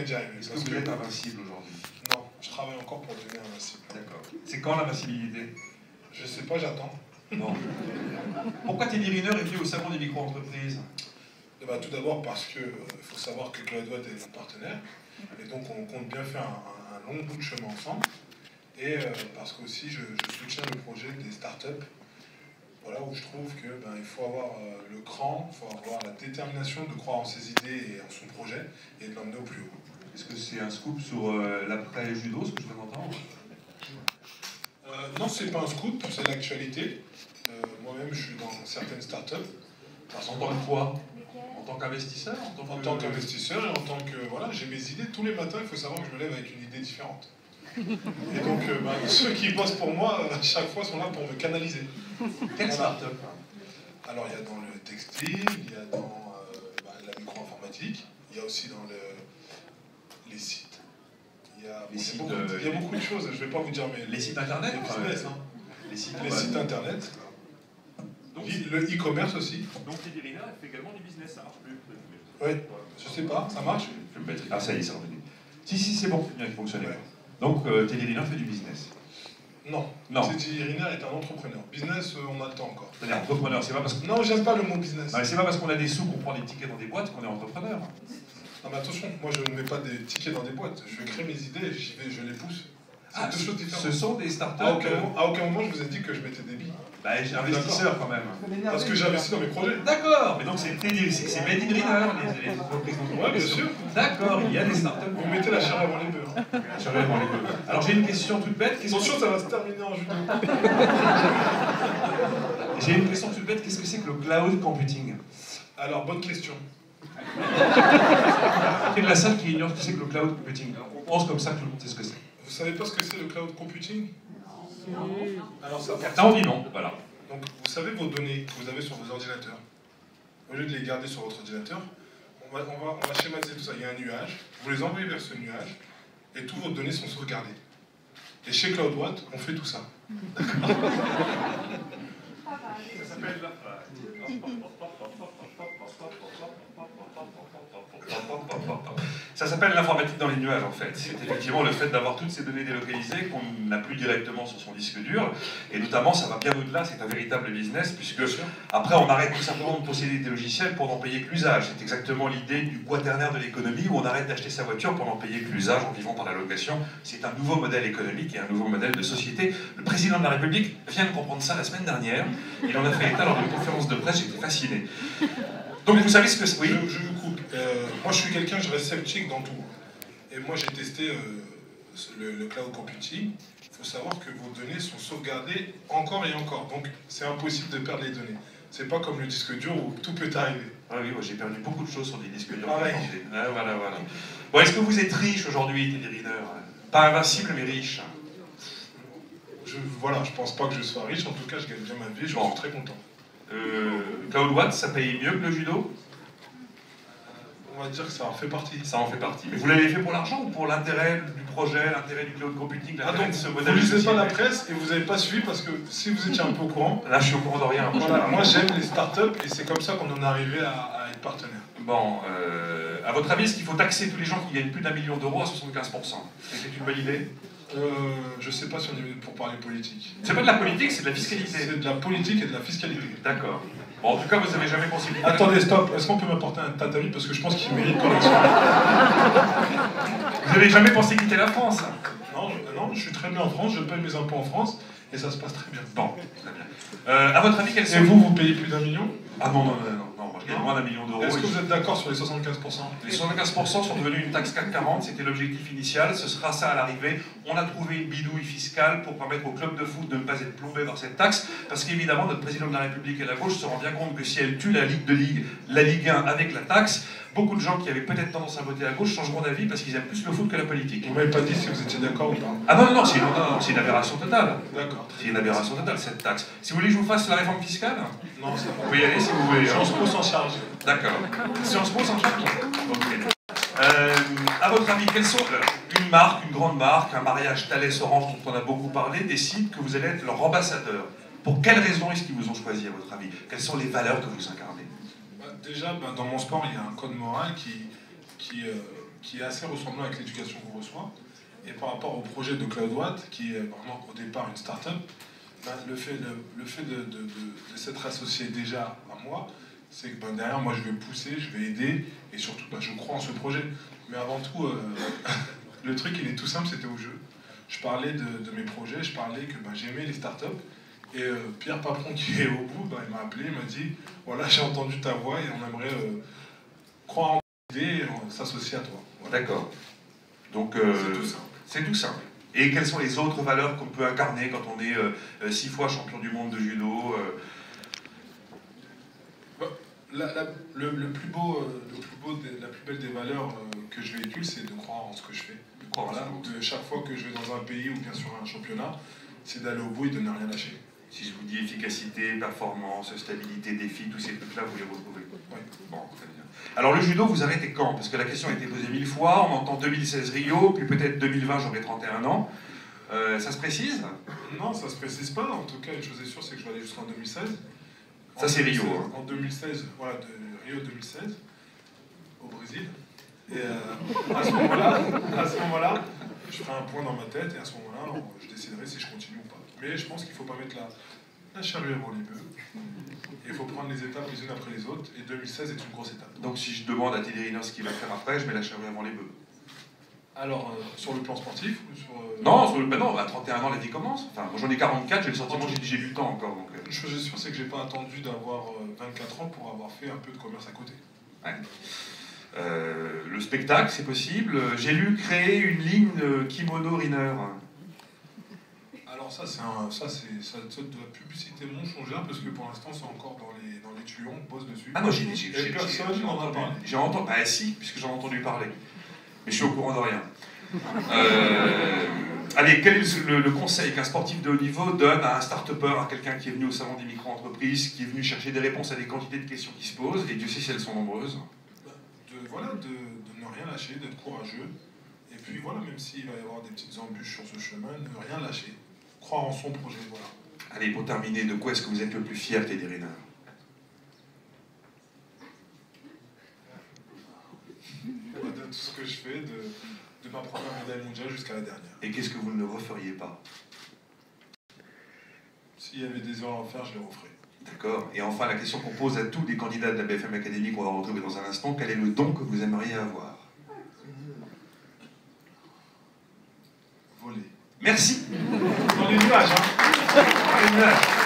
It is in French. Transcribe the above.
d'y arriver. Est-ce que vous êtes invincible aujourd'hui? Non, je travaille encore pour devenir invincible. D'accord. C'est quand l'invincibilité? Je sais pas, j'attends. Bon. Pourquoi Teddy Riner est venu au salon des micro-entreprises? Eh ben, tout d'abord parce que faut savoir que CloudWatt est notre partenaire. Et donc on compte bien faire un long bout de chemin ensemble. Et parce qu'aussi je soutiens le projet des startups. Voilà, où je trouve que il faut avoir le cran, il faut avoir la détermination de croire en ses idées et en son projet et de l'emmener au plus haut. Est-ce que c'est un scoop sur l'après-judo, ce que je viens d'entendre? Non, c'est pas un scoop, c'est l'actualité. Moi-même, je suis dans certaines startups. En tant que quoi? En tant qu'investisseur? En tant qu'investisseur et en tant que... Voilà, j'ai mes idées. Tous les matins, il faut savoir que je me lève avec une idée différente. Et donc, ceux qui bossent pour moi, à chaque fois, sont là pour me canaliser. Quelle start-up? Alors, il y a dans le textile, il y a dans la micro-informatique, il y a aussi dans les sites. Il y a beaucoup de choses, je ne vais pas vous dire, mais... Les sites internet? Business, hein. Les sites internet. Donc, le e-commerce aussi. Donc Teddy Riner fait également du business, ça marche plus? Oui, je sais pas, ça marche? Ah ça y est, ça revenu. Si, c'est bon, c'est bien qu'il fonctionne. Ouais. Donc Teddy Riner fait du business? Non. Teddy Riner est un entrepreneur. Business, on a le temps encore. C'est-à-dire entrepreneur, c'est pas parce que... Non, j'aime pas le mot business. Non, c'est pas parce qu'on a des sous qu'on prend des tickets dans des boîtes qu'on est entrepreneur. Non mais attention, moi je ne mets pas des tickets dans des boîtes. Je crée mes idées, je les pousse. C'est deux choses différentes. Ce sont des startups... À aucun moment je vous ai dit que je mettais des billes. J'ai investisseur quand même. Parce que j'investis dans mes projets. D'accord, mais donc c'est Made in Riner, les entreprises. Oui, bien sûr. D'accord, il y a des startups. Vous mettez la chair avant les bœufs. La chair avant les bœufs. Alors j'ai une question toute bête. Attention, ça va se terminer en judo. J'ai une question toute bête, qu'est-ce que c'est que le cloud computing? Alors, bonne question. Il y a de la salle qui ignore ce que c'est que le cloud computing. On pense comme ça que tout le monde sait ce que c'est. Vous savez pas ce que c'est le cloud computing? Alors ça certains ont dit non, voilà. Donc vous savez vos données que vous avez sur vos ordinateurs, au lieu de les garder sur votre ordinateur, on va schématiser tout ça. Il y a un nuage, vous les envoyez vers ce nuage, et toutes vos données sont sauvegardées. Et chez CloudWatt, on fait tout ça. Ça s'appelle Ça s'appelle l'informatique dans les nuages en fait. C'est effectivement le fait d'avoir toutes ces données délocalisées qu'on n'a plus directement sur son disque dur. Et notamment, ça va bien au-delà, c'est un véritable business, puisque après on arrête tout simplement de posséder des logiciels pour n'en payer que l'usage. C'est exactement l'idée du quaternaire de l'économie où on arrête d'acheter sa voiture pour n'en payer que l'usage en vivant par la location. C'est un nouveau modèle économique et un nouveau modèle de société. Le président de la République vient de comprendre ça la semaine dernière. Il en a fait état lors d'une conférence de presse, j'étais fasciné. Donc vous savez ce que c'est? Oui. Je vous coupe. Moi je suis quelqu'un, je reste sceptique dans tout. Et moi j'ai testé le cloud computing. Il faut savoir que vos données sont sauvegardées encore et encore. Donc c'est impossible de perdre les données. C'est pas comme le disque dur où tout peut arriver. Ah oui, moi j'ai perdu beaucoup de choses sur des disques durs. Pareil. Ah, voilà. Bon, est-ce que vous êtes riche aujourd'hui, Teddy Riner? Pas invincible, mais riche. Voilà, je pense pas que je sois riche. En tout cas, je gagne bien ma vie. Je suis très content. CloudWatt, ça paye mieux que le judo? On va dire que ça en fait partie. Ça en fait partie. Mais vous l'avez fait pour l'argent ou pour l'intérêt du projet, l'intérêt du cloud computing, l'intérêt de ce modèle? Vous ne lisez pas la presse et vous n'avez pas suivi parce que si vous étiez un peu au courant... Là, je suis au courant de rien. Voilà, moi j'aime les startups et c'est comme ça qu'on en est arrivé à être partenaire. Bon, à votre avis, est-ce qu'il faut taxer tous les gens qui gagnent plus d'1 million d'euros à 75%? C'est une bonne idée? Je sais pas si on est venu pour parler politique. C'est pas de la politique, c'est de la fiscalité. C'est de la politique et de la fiscalité. D'accord. Bon, en tout cas, vous n'avez jamais pensé... Attendez, stop. Est-ce qu'on peut m'apporter un tatami? Parce que je pense qu'il mérite correction. Vous n'avez jamais pensé quitter la France? Non, je suis très bien en France, je paye mes impôts en France, et ça se passe très bien. Bon, très bien. À votre avis, quels sont... Et vous payez plus d'1 million? Ah non, moi je gagne moins d'1 million d'euros. Est-ce que vous êtes d'accord sur les 75%? Les 75% sont devenus une taxe CAC 40, c'était l'objectif initial, ce sera ça à l'arrivée. On a trouvé une bidouille fiscale pour permettre au club de foot de ne pas être plombé par cette taxe, parce qu'évidemment, notre président de la République et la gauche se rend bien compte que si elle tue la Ligue de Ligue, la Ligue 1 avec la taxe, beaucoup de gens qui avaient peut-être tendance à voter à gauche changeront d'avis parce qu'ils aiment plus le foot que la politique. Vous m'avez pas dit si vous étiez d'accord ou pas? Ah non, c'est une aberration totale. D'accord. C'est une aberration totale, cette taxe. Si vous voulez que je vous fasse la réforme fiscale? Non, c'est bon. Vous pouvez y aller si vous voulez. Sciences Po s'en charge. D'accord. Sciences Po s'en charge? Ok. À votre avis, quelles sont une marque, une grande marque, un mariage Thales-Orange dont on a beaucoup parlé, décide que vous allez être leur ambassadeur? Pour quelles raisons est-ce qu'ils vous ont choisi, à votre avis? Quelles sont les valeurs que vous incarnez? Déjà, dans mon sport, il y a un code moral qui qui est assez ressemblant avec l'éducation qu'on reçoit. Et par rapport au projet de CloudWatt, qui est vraiment au départ une start-up, ben, le fait de s'être associé déjà à moi, c'est que ben, derrière, moi, je vais pousser, je vais aider, et surtout, ben, je crois en ce projet. Mais avant tout, le truc, il est tout simple, c'était au jeu. Je parlais de mes projets, je parlais que ben, j'aimais les startups, et Pierre Papron, qui est au bout, ben, il m'a appelé, il m'a dit, voilà, j'ai entendu ta voix, et on aimerait croire en l'idée et s'associer à toi. Voilà. D'accord. Donc, c'est tout simple. C'est tout simple. Et quelles sont les autres valeurs qu'on peut incarner quand on est 6 fois champion du monde de judo la plus belle des valeurs que je véhicule, c'est de croire en ce que je fais. Voilà, de chaque fois que je vais dans un pays ou bien sur un championnat, c'est d'aller au bout et de ne rien lâcher. Si je vous dis efficacité, performance, stabilité, défi, tous ces trucs-là, vous les retrouvez. Oui. Bon, très bien. Alors le judo, vous arrêtez quand? Parce que la question a été posée 1000 fois, on entend 2016 Rio, puis peut-être 2020, j'aurai 31 ans. Ça se précise? Non, ça se précise pas. En tout cas, une chose est sûre, c'est que je vais aller jusqu'en 2016. Ça, c'est Rio. Hein. En 2016, voilà, de Rio 2016, au Brésil. Et à ce moment-là, je ferai un point dans ma tête et à ce moment-là, je déciderai si je continue ou pas. Mais je pense qu'il ne faut pas mettre la charrue avant les bœufs. Et il faut prendre les étapes les unes après les autres. Et 2016 est une grosse étape. Donc si je demande à Teddy Riner ce qu'il va faire après, je mets la charrue avant les bœufs. Alors, sur le plan sportif ou sur, Non, non, à 31 ans, la vie commence. Enfin, moi j'en ai 44, j'ai le sentiment que j'ai du temps encore. Donc, Une chose est sûre, c'est que j'ai pas attendu d'avoir 24 ans pour avoir fait un peu de commerce à côté. Ouais. Le spectacle, c'est possible. J'ai lu créer une ligne kimono Riner. Alors ça, c'est de la publicité mensongère parce que pour l'instant, c'est encore dans les tuyaux, on pose dessus. Ah non, personne n'en a parlé. J'ai entendu. Ah si, puisque j'en ai entendu parler. Mais je suis au courant de rien. Allez, quel est le conseil qu'un sportif de haut niveau donne à un start-upper, à quelqu'un qui est venu au salon des micro-entreprises, qui est venu chercher des réponses à des quantités de questions qui se posent, et Dieu sait si elles sont nombreuses? De ne rien lâcher, d'être courageux. Et puis voilà, même s'il va y avoir des petites embûches sur ce chemin, ne rien lâcher. Croire en son projet, voilà. Allez, pour terminer, de quoi est-ce que vous êtes le plus fier, Teddy Riner? De tout ce que je fais, de ma première médaille mondiale jusqu'à la dernière. Et qu'est-ce que vous ne referiez pas? S'il y avait des erreurs à faire, je les referais. D'accord. Et enfin, la question qu'on pose à tous les candidats de la BFM Academy qu'on va retrouver dans un instant, quel est le don que vous aimeriez avoir? Voler. Merci. Dans les nuages, hein. Dans les nuages.